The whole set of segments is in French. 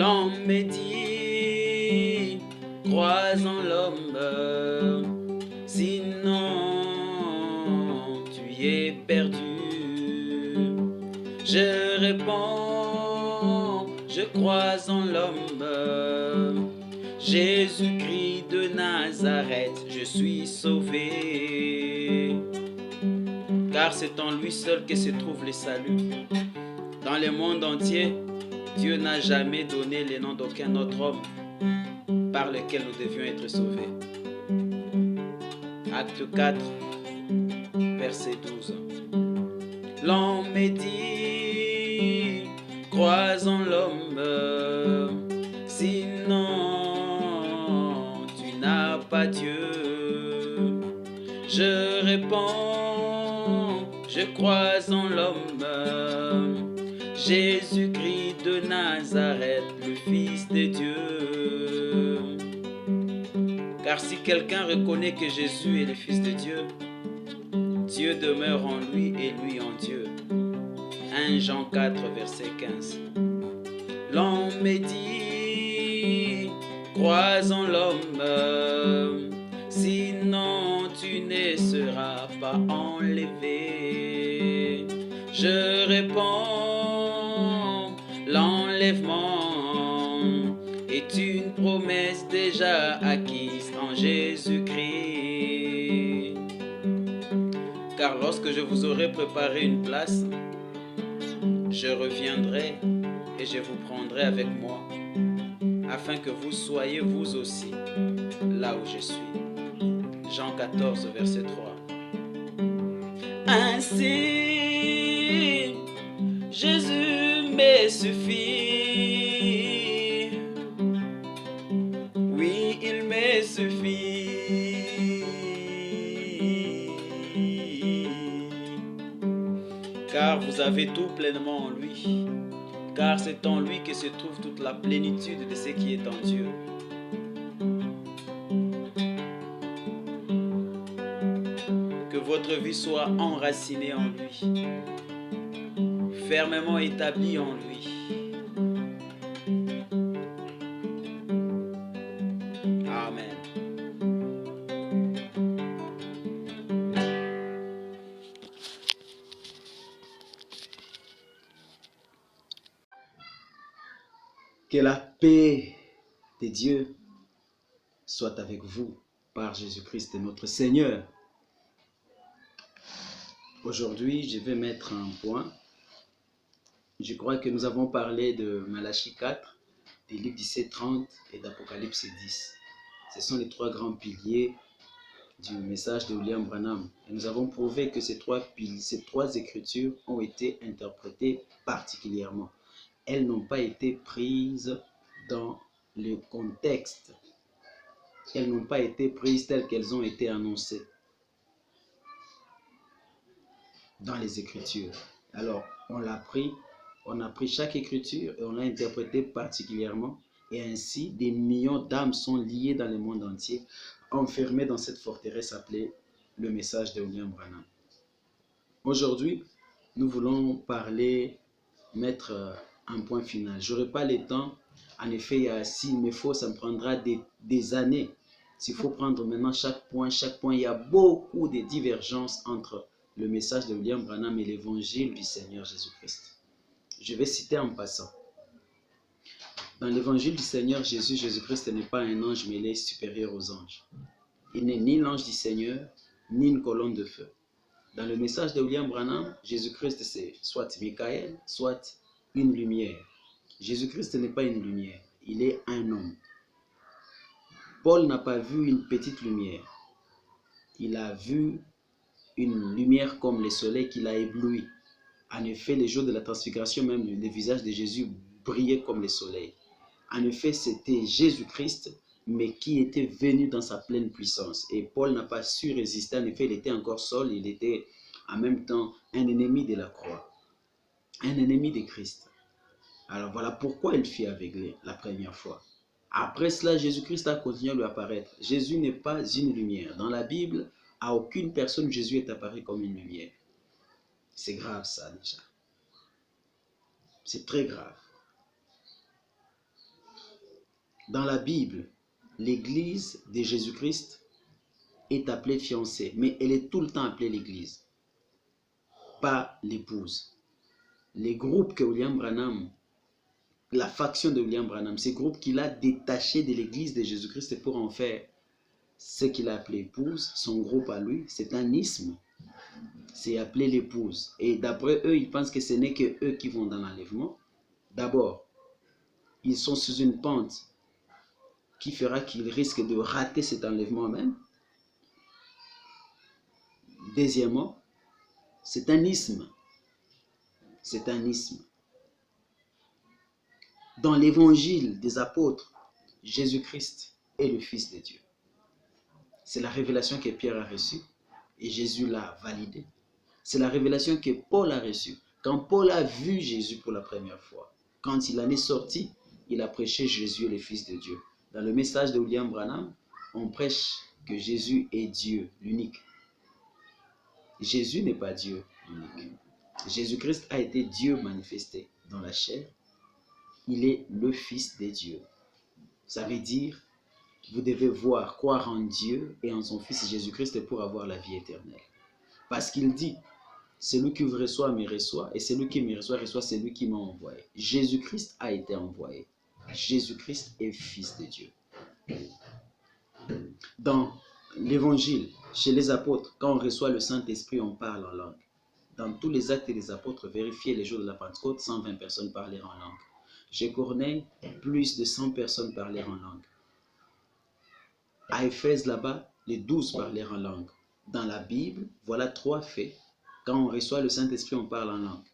L'homme est dit, crois en l'homme, sinon tu es perdu. Je réponds, je crois en l'homme, Jésus-Christ de Nazareth, je suis sauvé. Car c'est en lui seul que se trouve le salut. Dans le monde entier, Dieu n'a jamais donné le nom d'aucun autre homme par lequel nous devions être sauvés. Acte 4, verset 12. L'homme est dit, crois en l'homme, sinon tu n'as pas Dieu. Je réponds, je crois en l'homme, Jésus-Christ de Nazareth, le Fils de Dieu. Car si quelqu'un reconnaît que Jésus est le Fils de Dieu, Dieu demeure en lui et lui en Dieu. 1 Jean 4, verset 15. L'homme est dit, crois en l'homme, sinon tu ne seras pas enlevé. Je réponds, l'enlèvement est une promesse déjà acquise en Jésus-Christ. Car lorsque je vous aurai préparé une place, je reviendrai et je vous prendrai avec moi, afin que vous soyez vous aussi là où je suis. Jean 14, verset 3. Ainsi, Jésus me suffit. Oui, il me suffit. Car vous avez tout pleinement en lui. Car c'est en lui que se trouve toute la plénitude de ce qui est en Dieu. Que votre vie soit enracinée en lui, fermement établie en lui. Amen. Que la paix de Dieu soit avec vous par Jésus-Christ notre Seigneur. Aujourd'hui, je vais mettre un point. Je crois que nous avons parlé de Malachie 4, des livres 17-30 et d'Apocalypse 10. Ce sont les trois grands piliers du message de William Branham. Et nous avons prouvé que ces trois écritures ont été interprétées particulièrement. Elles n'ont pas été prises dans le contexte. Elles n'ont pas été prises telles qu'elles ont été annoncées dans les Écritures. Alors, on a pris chaque écriture et on l'a interprétée particulièrement. Et ainsi, des millions d'âmes sont liées dans le monde entier, enfermées dans cette forteresse appelée le message de William Branham. Aujourd'hui, nous voulons mettre un point final. Je n'aurai pas le temps. En effet, s'il me faut, ça me prendra des années. S'il faut prendre maintenant chaque point, il y a beaucoup de divergences entre le message de William Branham et l'évangile du Seigneur Jésus-Christ. Je vais citer en passant. Dans l'évangile du Seigneur Jésus-Christ n'est pas un ange mêlé supérieur aux anges. Il n'est ni l'ange du Seigneur, ni une colonne de feu. Dans le message de William Branham, Jésus-Christ c'est soit Michael, soit une lumière. Jésus-Christ n'est pas une lumière, il est un homme. Paul n'a pas vu une petite lumière. Il a vu une lumière comme le soleil qui l'a ébloui. En effet, les jours de la transfiguration, même le visage de Jésus brillait comme le soleil. En effet, c'était Jésus-Christ, mais qui était venu dans sa pleine puissance. Et Paul n'a pas su résister. En effet, il était encore seul. Il était en même temps un ennemi de la croix, un ennemi de Christ. Alors voilà pourquoi il fut aveuglé la première fois. Après cela, Jésus-Christ a continué à lui apparaître. Jésus n'est pas une lumière. Dans la Bible, à aucune personne, Jésus est apparu comme une lumière. C'est grave ça déjà. C'est très grave. Dans la Bible, l'église de Jésus-Christ est appelée fiancée, mais elle est tout le temps appelée l'église, pas l'épouse. Les groupes que William Branham, la faction de William Branham, ces groupes qu'il a détachés de l'église de Jésus-Christ pour en faire ce qu'il a appelé épouse, son groupe à lui, c'est un isme. C'est appelé l'épouse. Et d'après eux, ils pensent que ce n'est que eux qui vont dans l'enlèvement. D'abord, ils sont sous une pente qui fera qu'ils risquent de rater cet enlèvement même. Deuxièmement, c'est un isme. C'est un isme. Dans l'évangile des apôtres, Jésus-Christ est le Fils de Dieu. C'est la révélation que Pierre a reçue et Jésus l'a validée. C'est la révélation que Paul a reçue. Quand Paul a vu Jésus pour la première fois, quand il en est sorti, il a prêché Jésus le Fils de Dieu. Dans le message de William Branham, on prêche que Jésus est Dieu, l'unique. Jésus n'est pas Dieu, l'unique. Jésus-Christ a été Dieu manifesté dans la chair. Il est le Fils de Dieu. Ça veut dire, vous devez voir, croire en Dieu et en son Fils Jésus-Christ pour avoir la vie éternelle. Parce qu'il dit, celui qui vous reçoit me reçoit, et celui qui me reçoit reçoit celui qui m'a envoyé. Jésus-Christ a été envoyé. Jésus-Christ est Fils de Dieu. Dans l'évangile, chez les apôtres, quand on reçoit le Saint-Esprit, on parle en langue. Dans tous les actes des apôtres, vérifiez les jours de la Pentecôte, 120 personnes parlaient en langue. Chez Corneille, plus de 100 personnes parlaient en langue. À Éphèse, là-bas, les 12 parlaient en langue. Dans la Bible, voilà 3 faits. Quand on reçoit le Saint-Esprit, on parle en langue.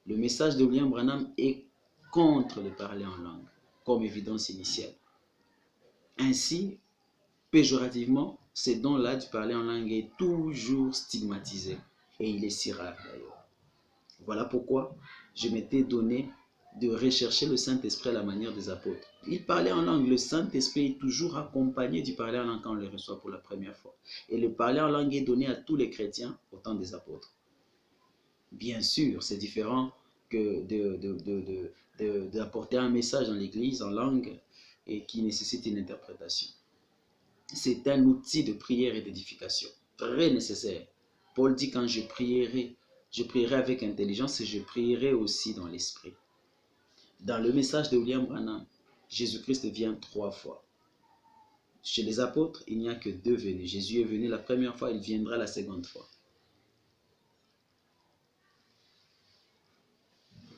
Le message de William Branham est contre le parler en langue, comme évidence initiale. Ainsi, péjorativement, ce don-là du parler en langue est toujours stigmatisé. Et il est si rare d'ailleurs. Voilà pourquoi je m'étais donné de rechercher le Saint-Esprit à la manière des apôtres. Ils parlaient en langue. Le Saint-Esprit est toujours accompagné du parler en langue quand on le reçoit pour la première fois. Et le parler en langue est donné à tous les chrétiens au temps des apôtres. Bien sûr, c'est différent que d'apporter un message dans l'église en langue et qui nécessite une interprétation. C'est un outil de prière et d'édification très nécessaire. Paul dit quand je prierai avec intelligence et je prierai aussi dans l'esprit. Dans le message de William Branham, Jésus-Christ vient 3 fois. Chez les apôtres, il n'y a que 2 venues. Jésus est venu la première fois, il viendra la seconde fois.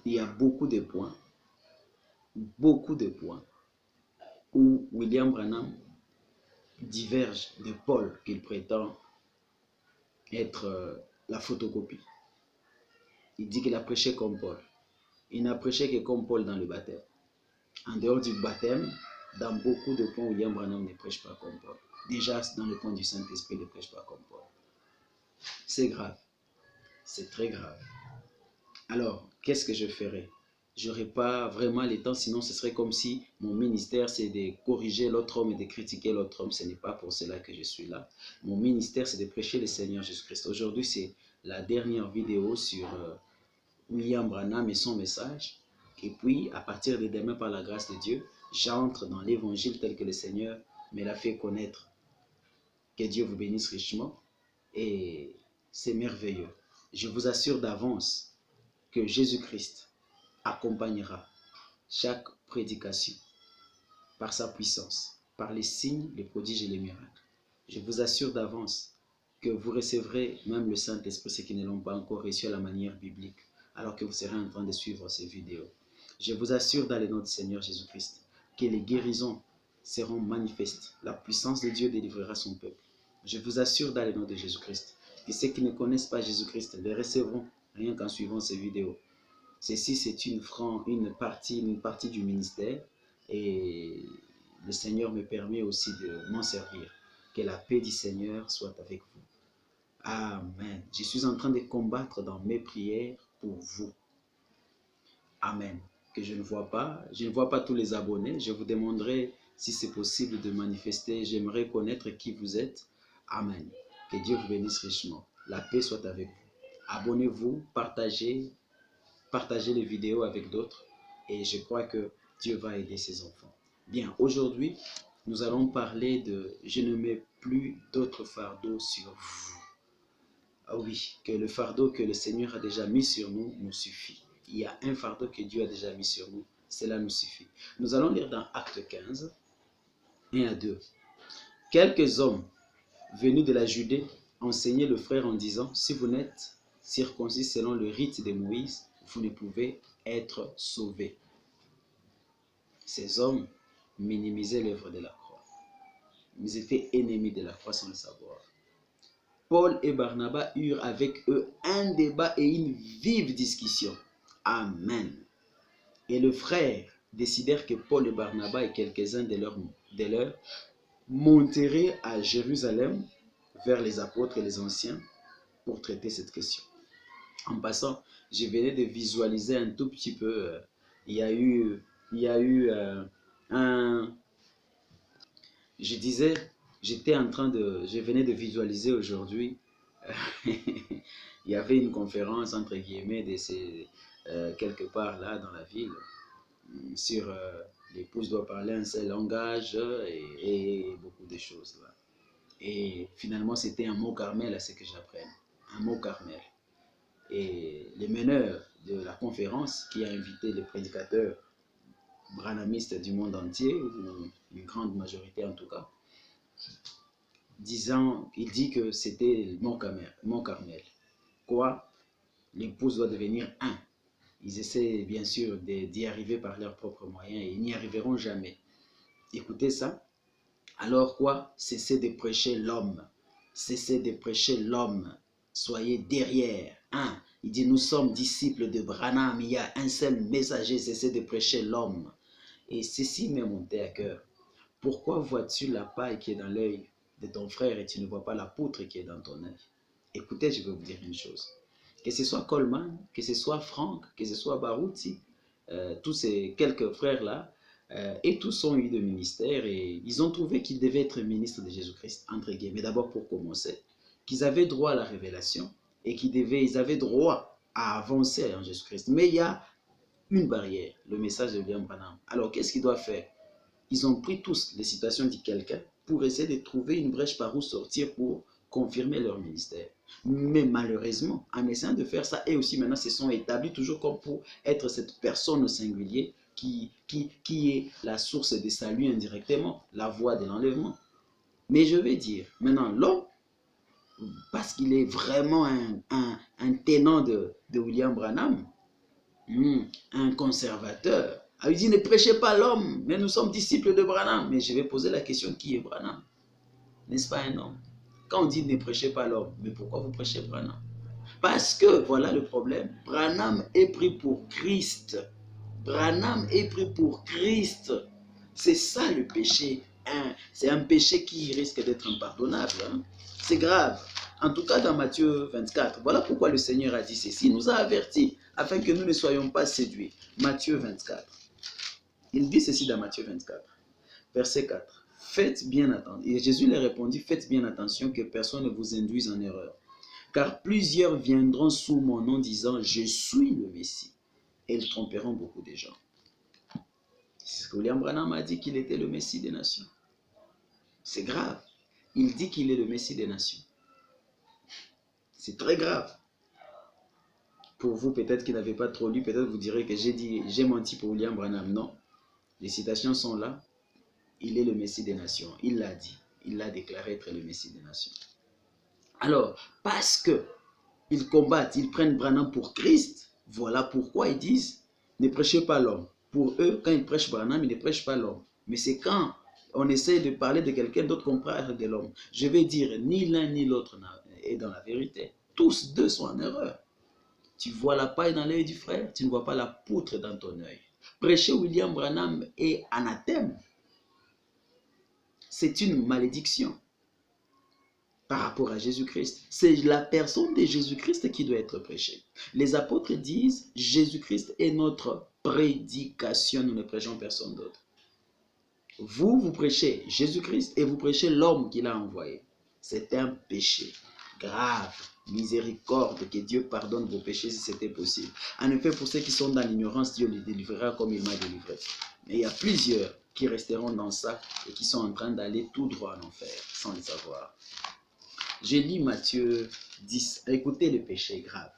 Il y a beaucoup de points où William Branham diverge de Paul qu'il prétend être la photocopie. Il dit qu'il a prêché comme Paul. Il n'a prêché que comme Paul dans le baptême. En dehors du baptême, dans beaucoup de points, William Branham ne prêche pas comme Paul. Déjà, dans le point du Saint-Esprit, il ne prêche pas comme Paul. C'est grave. C'est très grave. Alors, qu'est-ce que je ferai? Je n'aurai pas vraiment le temps, sinon ce serait comme si mon ministère, c'est de corriger l'autre homme et de critiquer l'autre homme. Ce n'est pas pour cela que je suis là. Mon ministère, c'est de prêcher le Seigneur Jésus-Christ. Aujourd'hui, c'est la dernière vidéo sur William Branham et son message. Et puis, à partir de demain, par la grâce de Dieu, j'entre dans l'évangile tel que le Seigneur me l'a fait connaître. Que Dieu vous bénisse richement. Et c'est merveilleux. Je vous assure d'avance que Jésus-Christ accompagnera chaque prédication par sa puissance, par les signes, les prodiges et les miracles. Je vous assure d'avance que vous recevrez même le Saint-Esprit, ceux qui ne l'ont pas encore reçu à la manière biblique, alors que vous serez en train de suivre ces vidéos. Je vous assure dans le nom du Seigneur Jésus-Christ que les guérisons seront manifestes. La puissance de Dieu délivrera son peuple. Je vous assure dans le nom de Jésus-Christ que ceux qui ne connaissent pas Jésus-Christ les recevront rien qu'en suivant ces vidéos. Ceci, c'est une partie du ministère et le Seigneur me permet aussi de m'en servir. Que la paix du Seigneur soit avec vous. Amen. Je suis en train de combattre dans mes prières pour vous. Amen. Que je ne vois pas tous les abonnés. Je vous demanderai si c'est possible de manifester. J'aimerais connaître qui vous êtes. Amen. Que Dieu vous bénisse richement. La paix soit avec vous. Abonnez-vous, partagez les vidéos avec d'autres et je crois que Dieu va aider ses enfants. Bien, aujourd'hui, nous allons parler de « Je ne mets plus d'autres fardeaux sur vous ». Ah oui, que le fardeau que le Seigneur a déjà mis sur nous nous suffit. Il y a un fardeau que Dieu a déjà mis sur nous, cela nous suffit. Nous allons lire dans Acte 15, 1 à 2. Quelques hommes venus de la Judée enseignaient le frère en disant, si vous n'êtes circoncis selon le rite de Moïse, vous ne pouvez être sauvés. Ces hommes minimisaient l'œuvre de la croix. Ils étaient ennemis de la croix sans le savoir. Paul et Barnabas eurent avec eux un débat et une vive discussion. Amen. Et le frère décidèrent que Paul et Barnabas et quelques-uns de leurs monteraient à Jérusalem vers les apôtres et les anciens pour traiter cette question. En passant, je venais de visualiser un tout petit peu, je venais de visualiser aujourd'hui, il y avait une conférence entre guillemets quelque part là dans la ville sur l'épouse doit parler un seul langage et beaucoup de choses là. Et finalement, c'était un mot carmel à ce que j'apprenne, un mot carmel. Et le meneur de la conférence qui a invité les prédicateurs branhamistes du monde entier, ou une grande majorité en tout cas, il dit que c'était le mont Carmel. Quoi? L'épouse doit devenir un. Ils essaient bien sûr d'y arriver par leurs propres moyens et ils n'y arriveront jamais. Écoutez ça. Alors quoi? Cessez de prêcher l'homme. Cessez de prêcher l'homme. Soyez derrière. Il dit, nous sommes disciples de Branham. Il y a un seul messager. Cessez de prêcher l'homme. Et ceci m'est monté à cœur. Pourquoi vois-tu la paille qui est dans l'œil de ton frère et tu ne vois pas la poutre qui est dans ton œil? Écoutez, je vais vous dire une chose. Que ce soit Coleman, que ce soit Franck, que ce soit Barouti, tous ces quelques frères-là, et tous ont eu de ministère et ils ont trouvé qu'ils devaient être ministres de Jésus-Christ, entre guillemets. Mais d'abord pour commencer, qu'ils avaient droit à la révélation et ils avaient droit à avancer en Jésus-Christ. Mais il y a une barrière, le message de William Branham. Alors qu'est-ce qu'ils doivent faire? Ils ont pris tous les citations de quelqu'un pour essayer de trouver une brèche par où sortir pour confirmer leur ministère. Mais malheureusement, en essayant de faire ça, et aussi maintenant se sont établis toujours comme pour être cette personne au singulier qui est la source de salut indirectement, la voie de l'enlèvement. Mais je vais dire, maintenant l'homme, parce qu'il est vraiment un tenant de William Branham, un conservateur, il dit ne prêchez pas l'homme, mais nous sommes disciples de Branham. Mais je vais poser la question, qui est Branham? N'est-ce pas un homme? Quand on dit ne prêchez pas l'homme, mais pourquoi vous prêchez Branham? Parce que, voilà le problème, Branham est pris pour Christ. Branham est pris pour Christ. C'est ça le péché. C'est un péché qui risque d'être impardonnable. C'est grave. En tout cas, dans Matthieu 24, voilà pourquoi le Seigneur a dit ceci. Il nous a avertis, afin que nous ne soyons pas séduits. Matthieu 24. Il dit ceci dans Matthieu 24, verset 4. Faites bien attention. Et Jésus leur répondit, faites bien attention que personne ne vous induise en erreur. Car plusieurs viendront sous mon nom disant, je suis le Messie. Et ils tromperont beaucoup de gens. C'est ce que William Branham a dit, qu'il était le Messie des nations. C'est grave. Il dit qu'il est le Messie des nations. C'est très grave. Pour vous, peut-être qui n'avez pas trop lu, peut-être vous direz que j'ai menti pour William Branham. Non. Les citations sont là. Il est le Messie des nations. Il l'a dit. Il l'a déclaré être le Messie des nations. Alors, parce que ils combattent, ils prennent Branham pour Christ, voilà pourquoi ils disent, ne prêchez pas l'homme. Pour eux, quand ils prêchent Branham, ils ne prêchent pas l'homme. Mais c'est quand on essaie de parler de quelqu'un d'autre qu'on parle de l'homme. Je vais dire, ni l'un ni l'autre est dans la vérité. Tous deux sont en erreur. Tu vois la paille dans l'œil du frère, tu ne vois pas la poutre dans ton œil. Prêcher William Branham est anathème. C'est une malédiction par rapport à Jésus-Christ. C'est la personne de Jésus-Christ qui doit être prêchée. Les apôtres disent, Jésus-Christ est notre prédication, nous ne prêchons personne d'autre. Vous prêchez Jésus-Christ et vous prêchez l'homme qu'il a envoyé. C'est un péché grave. Miséricorde, que Dieu pardonne vos péchés si c'était possible. En effet, pour ceux qui sont dans l'ignorance, Dieu les délivrera comme il m'a délivré. Mais il y a plusieurs qui resteront dans ça et qui sont en train d'aller tout droit en enfer sans le savoir. Je lis Matthieu 10. Écoutez le péché grave.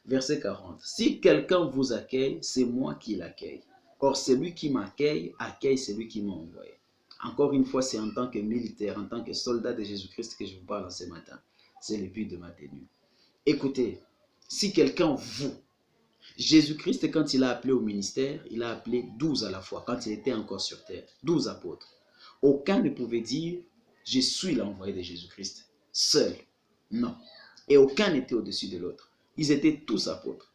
Verset 40. Si quelqu'un vous accueille, c'est moi qui l'accueille. Or, celui qui m'accueille, accueille celui qui m'a envoyé. Encore une fois, c'est en tant que militaire, en tant que soldat de Jésus-Christ que je vous parle ce matin. C'est le but de ma tenue. Écoutez, si quelqu'un vous, Jésus-Christ, quand il a appelé au ministère, il a appelé 12 à la fois, quand il était encore sur terre, 12 apôtres. Aucun ne pouvait dire, je suis l'envoyé de Jésus-Christ, seul. Non. Et aucun n'était au-dessus de l'autre. Ils étaient tous apôtres.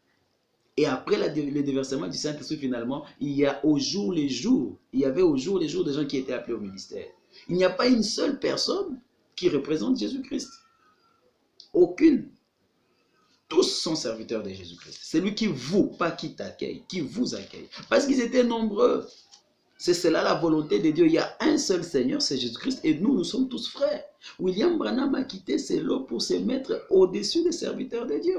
Et après le déversement du Saint-Esprit, finalement, il y avait au jour les jours des gens qui étaient appelés au ministère. Il n'y a pas une seule personne qui représente Jésus-Christ. Aucune. Tous sont serviteurs de Jésus-Christ. C'est lui qui vous, pas qui t'accueille, qui vous accueille. Parce qu'ils étaient nombreux. C'est cela la volonté de Dieu. Il y a un seul Seigneur, c'est Jésus-Christ. Et nous sommes tous frères. William Branham a quitté ses lots pour se mettre au-dessus des serviteurs de Dieu.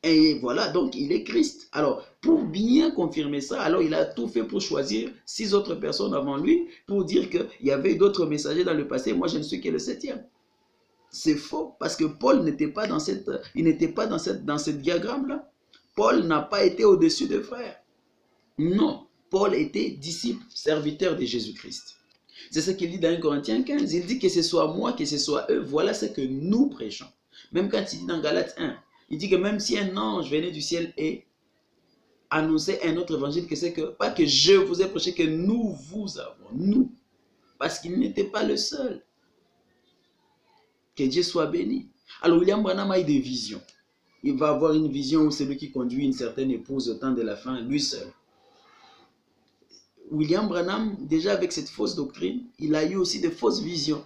Et voilà, donc il est Christ. Alors, pour bien confirmer ça, alors il a tout fait pour choisir 6 autres personnes avant lui, pour dire qu'il y avait d'autres messagers dans le passé. Moi, je ne suis que le 7e. C'est faux, parce que Paul n'était pas dans ce diagramme-là. Paul n'a pas été au-dessus des frères. Non, Paul était disciple, serviteur de Jésus-Christ. C'est ce qu'il dit dans 1 Corinthiens 15. Il dit que ce soit moi, que ce soit eux, voilà ce que nous prêchons. Même quand il dit dans Galates 1, il dit que même si un ange venait du ciel et annonçait un autre évangile, que c'est que, pas que je vous ai prêché, que nous vous avons, nous. Parce qu'il n'était pas le seul. Que Dieu soit béni. Alors William Branham a eu des visions. Il va avoir une vision où c'est lui qui conduit une certaine épouse au temps de la fin, lui seul. William Branham, déjà avec cette fausse doctrine, il a eu aussi des fausses visions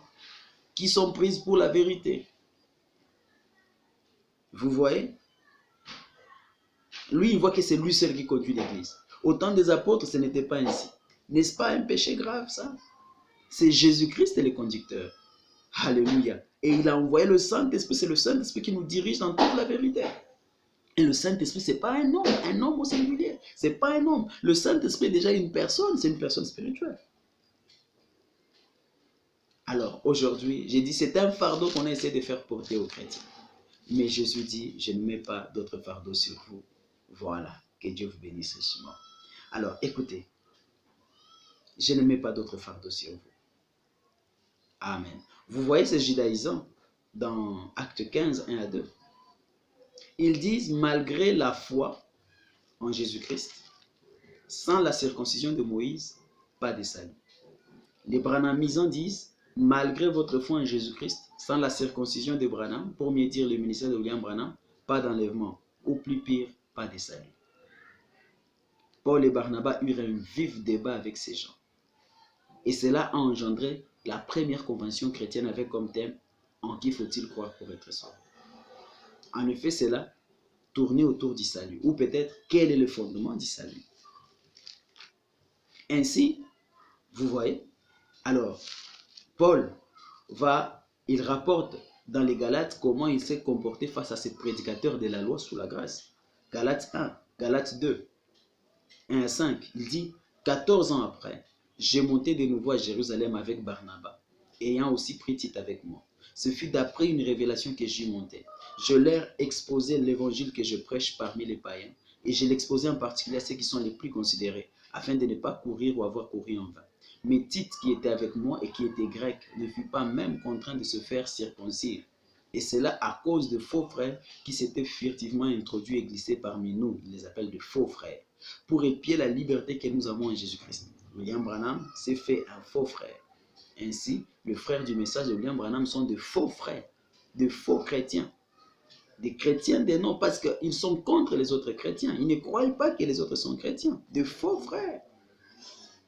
qui sont prises pour la vérité. Vous voyez? Lui, il voit que c'est lui seul qui conduit l'église. Au temps des apôtres, ce n'était pas ainsi. N'est-ce pas un péché grave, ça? C'est Jésus-Christ le conducteur. Alléluia. Et il a envoyé le Saint-Esprit. C'est le Saint-Esprit qui nous dirige dans toute la vérité. Et le Saint-Esprit, ce n'est pas un homme au singulier. Ce n'est pas un homme. Le Saint-Esprit est déjà une personne, c'est une personne spirituelle. Alors, aujourd'hui, j'ai dit, c'est un fardeau qu'on a essayé de faire porter aux chrétiens. Mais Jésus dit, je ne mets pas d'autre fardeau sur vous. Voilà, que Dieu vous bénisse richement. Alors, écoutez, je ne mets pas d'autre fardeau sur vous. Amen. Vous voyez ces judaïsants dans Acte 15, 1 à 2. Ils disent, malgré la foi en Jésus-Christ, sans la circoncision de Moïse, pas de salut. Les branhamisants disent, malgré votre foi en Jésus-Christ, sans la circoncision de Branham, pour mieux dire le ministère de William Branham, pas d'enlèvement, ou plus pire, pas de salut. Paul et Barnabas eurent un vif débat avec ces gens. Et cela a engendré la première convention chrétienne avec comme thème « En qui faut-il croire pour être sauvé ?» En effet, cela tournait autour du salut, ou peut-être quel est le fondement du salut. Ainsi, vous voyez, alors, Paul il rapporte dans les Galates comment il s'est comporté face à ces prédicateurs de la loi sous la grâce. Galates 1, Galates 2, 1 à 5, il dit, 14 ans après, j'ai monté de nouveau à Jérusalem avec Barnabas, ayant aussi pris Tite avec moi. Ce fut d'après une révélation que j'y montais. Je leur exposais l'évangile que je prêche parmi les païens, et je l'exposais en particulier à ceux qui sont les plus considérés, afin de ne pas courir ou avoir couru en vain. Mais Tite, qui était avec moi et qui était grec, ne fut pas même contraint de se faire circoncire. Et cela à cause de faux frères qui s'étaient furtivement introduits et glissés parmi nous. Il les appelle de faux frères. Pour épier la liberté que nous avons en Jésus-Christ. William Branham s'est fait un faux frère. Ainsi, les frères du message de William Branham sont de faux frères, de faux chrétiens. Des chrétiens des noms parce qu'ils sont contre les autres chrétiens. Ils ne croient pas que les autres sont chrétiens. De faux frères.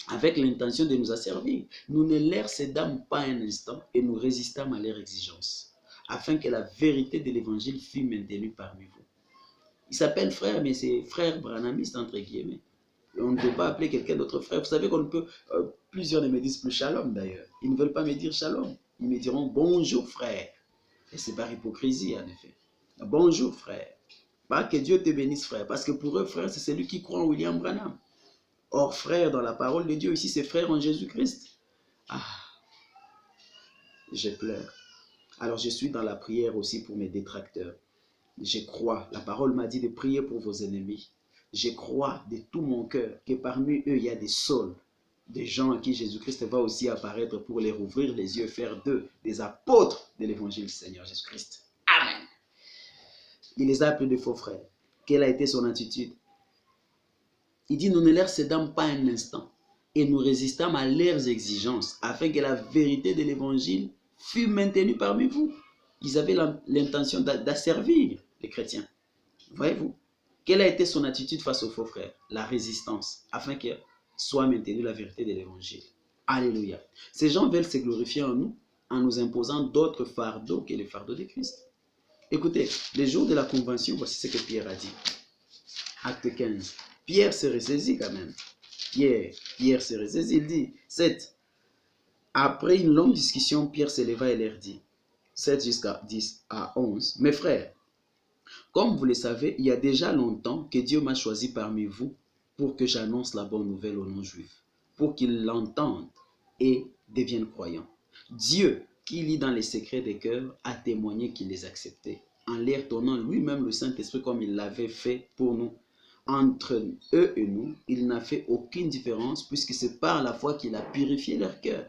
Avec l'intention de nous asservir. Nous ne leur cédâmes pas un instant et nous résistâmes à leurs exigences, afin que la vérité de l'évangile fût maintenue parmi vous. Il s'appelle frère, mais c'est frère branhamiste entre guillemets. Et on ne peut pas appeler quelqu'un d'autre frère. Vous savez qu'on peut, plusieurs ne me disent plus shalom d'ailleurs. Ils ne veulent pas me dire shalom. Ils me diront bonjour frère. Et c'est par hypocrisie en effet. Bonjour frère. Pas que Dieu te bénisse frère. Parce que pour eux frère, c'est celui qui croit en William Branham. Or, frère dans la parole de Dieu, ici, c'est frère en Jésus-Christ. Ah, je pleure. Alors, je suis dans la prière aussi pour mes détracteurs. Je crois, la parole m'a dit de prier pour vos ennemis. Je crois de tout mon cœur que parmi eux, il y a des saules, des gens à qui Jésus-Christ va aussi apparaître pour les rouvrir les yeux, faire d'eux des apôtres de l'évangile du Seigneur Jésus-Christ. Amen. Il les a appelés de faux frères. Quelle a été son attitude? Il dit, nous ne leur cédons pas un instant et nous résistons à leurs exigences afin que la vérité de l'évangile fût maintenue parmi vous. Ils avaient l'intention d'asservir les chrétiens. Voyez-vous? Quelle a été son attitude face aux faux frères? La résistance, afin que soit maintenue la vérité de l'évangile. Alléluia. Ces gens veulent se glorifier en nous imposant d'autres fardeaux que le fardeau de Christ. Écoutez, le jour de la convention, voici ce que Pierre a dit. Acte 15. Pierre se ressaisit quand même. Pierre se ressaisit. Il dit, 7. Après une longue discussion, Pierre se leva et leur dit, 7 jusqu'à 10 à 11. Mes frères, comme vous le savez, il y a déjà longtemps que Dieu m'a choisi parmi vous pour que j'annonce la bonne nouvelle aux non-juifs, pour qu'ils l'entendent et deviennent croyants. Dieu, qui lit dans les secrets des cœurs, a témoigné qu'il les acceptait, en leur donnant lui-même le Saint-Esprit comme il l'avait fait pour nous. Entre eux et nous, il n'a fait aucune différence puisque c'est par la foi qu'il a purifié leur cœur.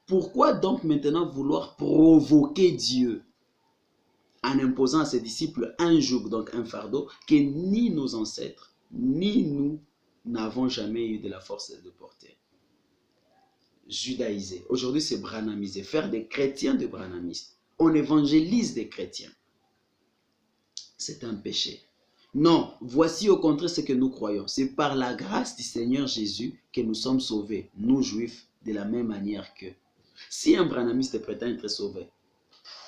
Pourquoi donc maintenant vouloir provoquer Dieu en imposant à ses disciples un joug, donc un fardeau, que ni nos ancêtres, ni nous n'avons jamais eu de la force de porter? Judaïser. Aujourd'hui, c'est branhamiser. Faire des chrétiens de branhamistes. On évangélise des chrétiens. C'est un péché. Non, voici au contraire ce que nous croyons. C'est par la grâce du Seigneur Jésus que nous sommes sauvés, nous juifs, de la même manière qu'eux. Si un branhamiste prétend être sauvé,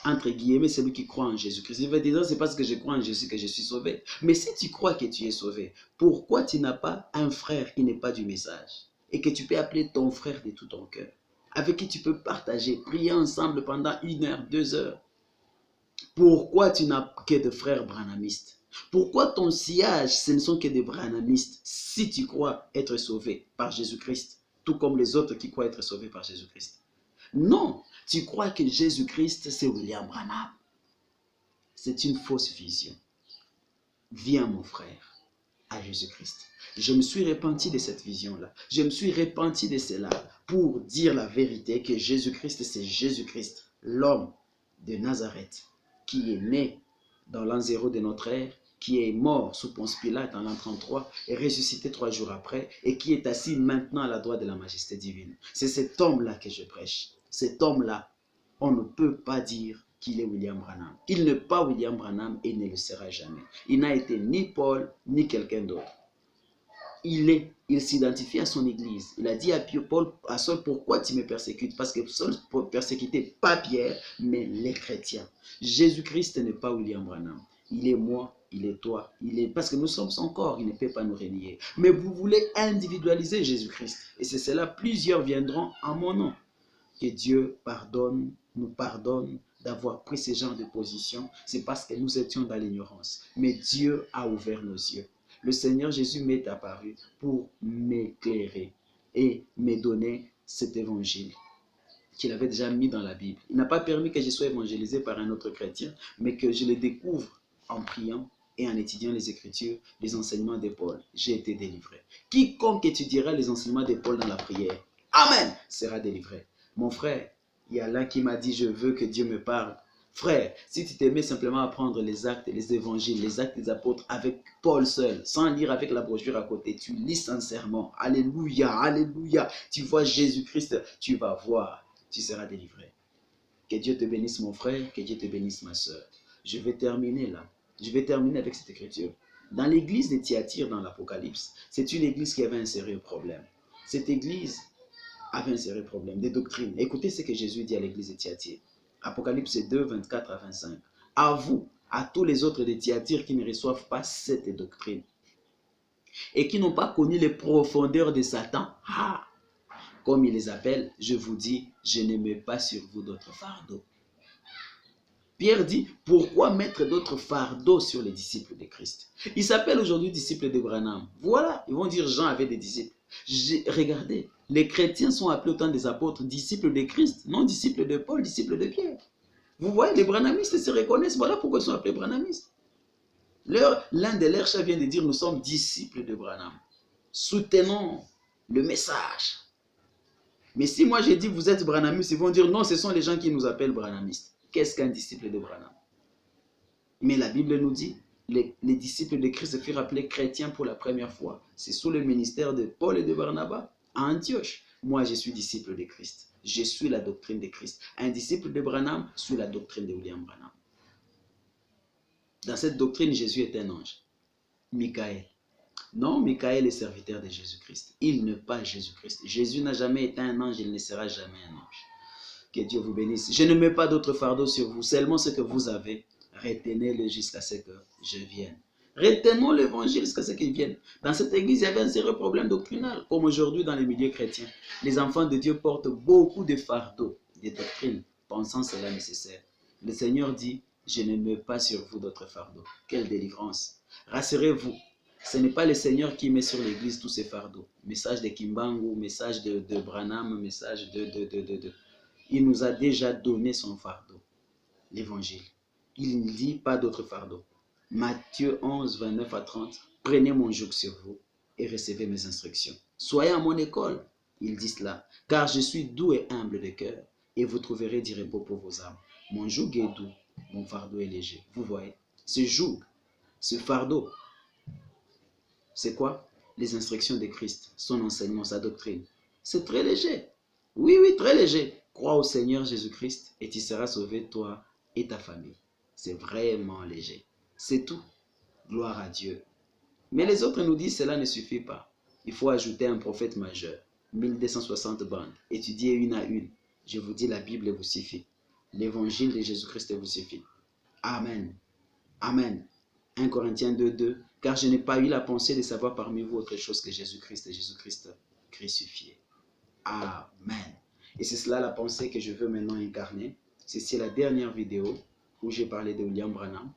entre guillemets, c'est lui qui croit en Jésus-Christ. Il va dire, c'est parce que je crois en Jésus que je suis sauvé. Mais si tu crois que tu es sauvé, pourquoi tu n'as pas un frère qui n'est pas du message et que tu peux appeler ton frère de tout ton cœur, avec qui tu peux partager, prier ensemble pendant 1 heure, 2 heures? Pourquoi tu n'as que de frères branhamistes? Pourquoi ton sillage, ce ne sont que des branhamistes si tu crois être sauvé par Jésus-Christ, tout comme les autres qui croient être sauvés par Jésus-Christ? Non, tu crois que Jésus-Christ, c'est William Branham. C'est une fausse vision. Viens, mon frère, à Jésus-Christ. Je me suis repenti de cette vision-là. Je me suis repenti de cela pour dire la vérité que Jésus-Christ, c'est Jésus-Christ, l'homme de Nazareth, qui est né dans l'an 0 de notre ère, qui est mort sous Ponce Pilate en l'an 33 et ressuscité 3 jours après et qui est assis maintenant à la droite de la majesté divine. C'est cet homme-là que je prêche. Cet homme-là, on ne peut pas dire qu'il est William Branham. Il n'est pas William Branham et ne le sera jamais. Il n'a été ni Paul, ni quelqu'un d'autre. Il s'identifie à son église. Il a dit à Paul, à Saul, pourquoi tu me persécutes? Parce que Saul persécutait pas Pierre, mais les chrétiens. Jésus-Christ n'est pas William Branham. Il est moi, il est toi, il est... Parce que nous sommes son corps, il ne peut pas nous renier. Mais vous voulez individualiser Jésus-Christ. Et c'est cela, plusieurs viendront en mon nom. Que Dieu nous pardonne d'avoir pris ce genre de position. C'est parce que nous étions dans l'ignorance. Mais Dieu a ouvert nos yeux. Le Seigneur Jésus m'est apparu pour m'éclairer et me donner cet évangile qu'il avait déjà mis dans la Bible. Il n'a pas permis que je sois évangélisé par un autre chrétien, mais que je le découvre en priant et en étudiant les Écritures, les enseignements de Paul. J'ai été délivré. Quiconque étudiera les enseignements de Paul dans la prière, Amen, sera délivré. Mon frère, il y a l'un qui m'a dit, je veux que Dieu me parle. Frère, si tu t'aimais simplement apprendre les actes, les évangiles, les actes des apôtres avec Paul seul, sans lire avec la brochure à côté, tu lis sincèrement, alléluia, alléluia, tu vois Jésus-Christ, tu vas voir, tu seras délivré. Que Dieu te bénisse mon frère, que Dieu te bénisse ma soeur. Je vais terminer là, je vais terminer avec cette écriture. Dans l'église de Thyatire dans l'Apocalypse, c'est une église qui avait un sérieux problème. Cette église avait un sérieux problème, des doctrines. Écoutez ce que Jésus dit à l'église de Thyatire. Apocalypse 2, 24 à 25. À vous, à tous les autres de Thyatire qui ne reçoivent pas cette doctrine et qui n'ont pas connu les profondeurs de Satan, comme il les appelle, je vous dis, je ne mets pas sur vous d'autres fardeaux. Pierre dit, pourquoi mettre d'autres fardeaux sur les disciples de Christ? Ils s'appellent aujourd'hui disciples de Branham. Voilà, ils vont dire Jean avait des disciples. Regardez, les chrétiens sont appelés au temps des apôtres, disciples de Christ, non disciples de Paul, disciples de Pierre. Vous voyez, les branhamistes se reconnaissent, voilà pourquoi ils sont appelés branhamistes. L'un de leurs chefs vient de dire, nous sommes disciples de Branham. Soutenons le message. Mais si moi j'ai dit, vous êtes branhamistes, ils vont dire, non, ce sont les gens qui nous appellent branhamistes. Qu'est-ce qu'un disciple de Branham? Mais la Bible nous dit, les disciples de Christ se furent appelés chrétiens pour la première fois. C'est sous le ministère de Paul et de Barnabas à Antioche. Moi, je suis disciple de Christ. Je suis la doctrine de Christ. Un disciple de Branham suit la doctrine de William Branham. Dans cette doctrine, Jésus est un ange. Michael. Non, Michael est serviteur de Jésus-Christ. Il n'est pas Jésus-Christ. Jésus n'a jamais été un ange, il ne sera jamais un ange. Que Dieu vous bénisse. Je ne mets pas d'autre fardeau sur vous, seulement ce que vous avez. Retenez-le jusqu'à ce que je vienne. Retenons l'évangile jusqu'à ce qu'il vienne. Dans cette église, il y avait un sérieux problème doctrinal, comme aujourd'hui dans les milieux chrétiens. Les enfants de Dieu portent beaucoup de fardeaux, de doctrines, pensant cela nécessaire. Le Seigneur dit, je ne mets pas sur vous d'autres fardeaux. Quelle délivrance. Rassurez-vous, ce n'est pas le Seigneur qui met sur l'église tous ces fardeaux. Message de Kimbangu, message de Branham, message de... Il nous a déjà donné son fardeau, l'évangile. Il ne dit pas d'autres fardeaux. Matthieu 11, 29 à 30. Prenez mon joug sur vous et recevez mes instructions. Soyez à mon école, il dit cela, car je suis doux et humble de cœur, et vous trouverez du repos pour vos âmes. Mon joug est doux, mon fardeau est léger. Vous voyez, ce joug, ce fardeau, c'est quoi? Les instructions de Christ, son enseignement, sa doctrine. C'est très léger. Oui, oui, très léger. Crois au Seigneur Jésus-Christ et tu seras sauvé, toi et ta famille. C'est vraiment léger. C'est tout. Gloire à Dieu. Mais les autres nous disent cela ne suffit pas. Il faut ajouter un prophète majeur. 1260 bandes. Étudiez une à une. Je vous dis, la Bible vous suffit. L'évangile de Jésus-Christ vous suffit. Amen. Amen. 1 Corinthiens 2, 2. Car je n'ai pas eu la pensée de savoir parmi vous autre chose que Jésus-Christ et Jésus-Christ crucifié. Amen. Et c'est cela la pensée que je veux maintenant incarner. C'est la dernière vidéo où j'ai parlé de William Branham.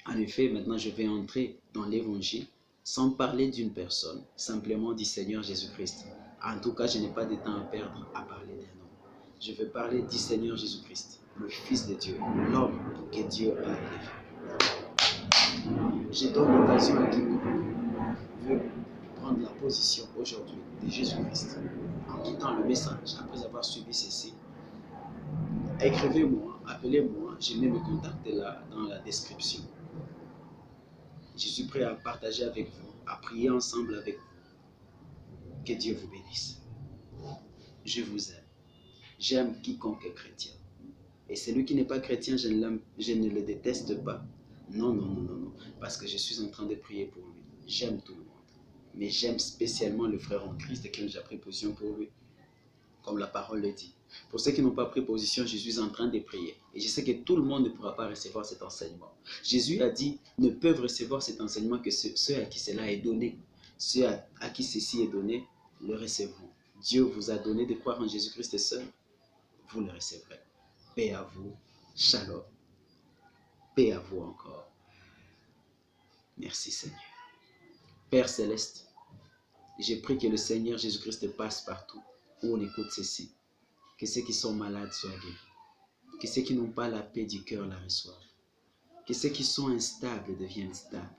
En effet, maintenant je vais entrer dans l'évangile sans parler d'une personne, simplement du Seigneur Jésus-Christ. En tout cas, je n'ai pas de temps à perdre à parler d'un homme. Je vais parler du Seigneur Jésus-Christ, le Fils de Dieu, l'homme que Dieu a élevé. Je donne l'occasion à quiconque veut prendre la position aujourd'hui de Jésus-Christ en quittant le message après avoir suivi ceci. Écrivez-moi, appelez-moi, je mets mes contacts là dans la description. Je suis prêt à partager avec vous, à prier ensemble avec vous. Que Dieu vous bénisse. Je vous aime. J'aime quiconque est chrétien. Et celui qui n'est pas chrétien, je ne le déteste pas. Non, non, non, non, non. Parce que je suis en train de prier pour lui. J'aime tout le monde. Mais j'aime spécialement le frère en Christ qui a déjà pris position pour lui. Comme la parole le dit. Pour ceux qui n'ont pas pris position, je suis en train de prier. Et je sais que tout le monde ne pourra pas recevoir cet enseignement. Jésus a dit, ne peuvent recevoir cet enseignement que ceux à qui cela est donné. Ceux à qui ceci est donné, le recevront. Dieu vous a donné de croire en Jésus-Christ seul. Vous le recevrez. Paix à vous. Shalom. Paix à vous encore. Merci Seigneur. Père Céleste, j'ai pris que le Seigneur Jésus-Christ passe partout où on écoute ceci. Que ceux qui sont malades soient guéris. Que ceux qui n'ont pas la paix du cœur la reçoivent. Que ceux qui sont instables deviennent stables.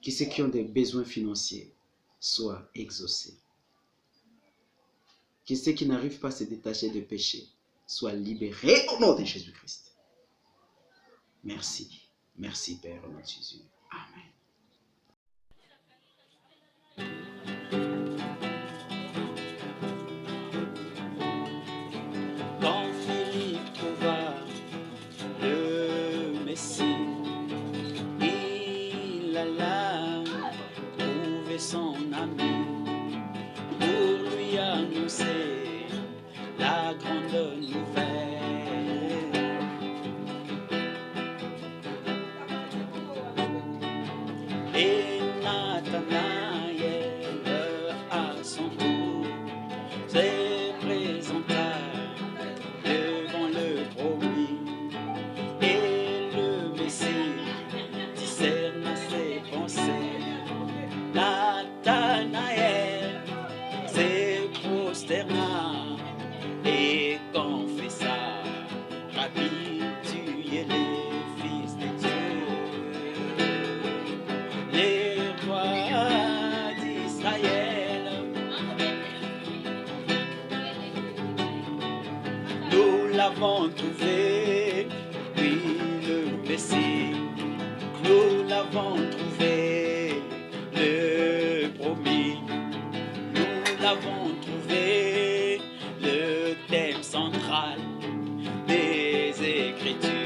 Que ceux qui ont des besoins financiers soient exaucés. Que ceux qui n'arrivent pas à se détacher de péché soient libérés au nom de Jésus-Christ. Merci. Merci Père au nom de Jésus. Amen. Quand Philippe trouva le Messie, il alla trouver son ami pour lui annoncer la grande nouvelle. Et Nathanaël, à son tour, s'est présenta devant le promis. Et le Messie discerna ses pensées. Nathanaël prosterna et confessa, Rabbi, tu es le Fils de Dieu, le roi d'Israël. Nous l'avons trouvé, oui, le Messie. Nous l'avons trouvé, le promis. Nous l'avons trouvé, le thème central des Écritures.